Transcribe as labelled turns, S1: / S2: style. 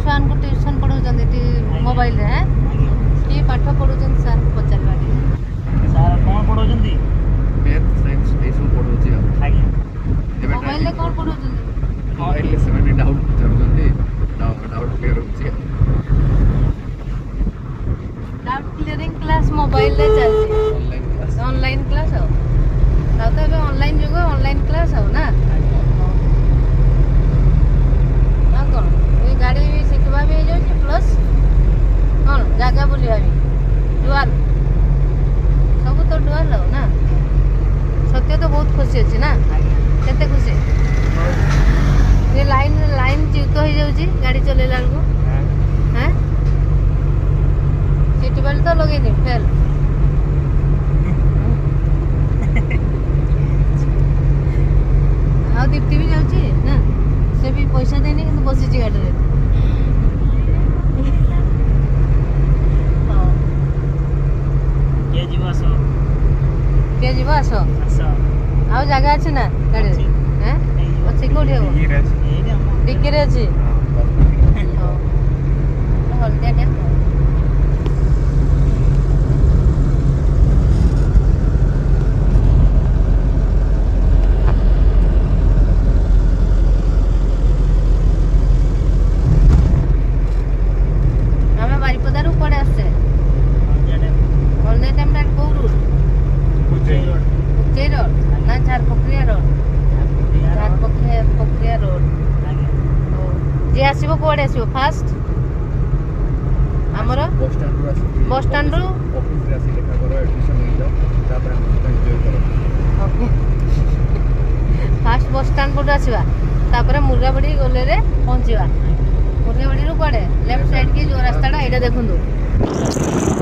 S1: छुआ को tuition पढ़ाउछन्ती mobile रे हैं की पाठ पढ़ाउछन्ती सर को पचारबा
S2: सर कोन पढ़ाउछन्ती
S3: मैथ साइंस ए सब पढ़ौछि
S2: आगे
S1: मोबाइल रे कोन पढ़ाउछन्ती
S3: मोबाइल से मैंने डाउट पचारुछन्ती डाउट क्लियर होछि
S1: डाउट क्लियरिंग क्लास मोबाइल रे चलछि ऑनलाइन क्लास हो तो ଏବେ ऑनलाइन जुग ऑनलाइन क्लास हो ना ना कौन ये गाड़ी भी शिखवा भी हो प्लस कौन जगह बुलिया भी डुआल सब तो डुआल हो ना सत्य तो बहुत खुशी अच्छी ना केते खुशी ये लाइन च्युत हो जाउची गाड़ी चलेला को हैं सीट बेल्ट तो लगेनी फेल आ दीप्ति भी जाउची ना से भी पैसा देनी कि बसी ची गाड़ी रे
S2: के जीवा सो
S1: के जीवा आसो
S2: आसो
S1: आ जगह अछि ना गाड़ी रे हैं अछि कोठी हो डिक्की रे अछि हल्दिया के जे आसीबो कोडे आसीबो फास्ट हमरो
S3: बस स्टैंड रो ऑफिस रे आसी लेखा करो एडमिशन ले जाओ तापर हम एन्जॉय करो
S1: ओके फास्ट बस स्टैंड कोड आसीबा तापर मुर्गाबड़ी गले रे पहुंचीबा मुर्गाबड़ी रो कोडे लेफ्ट साइड के जो रास्ताडा एटा देखुंदु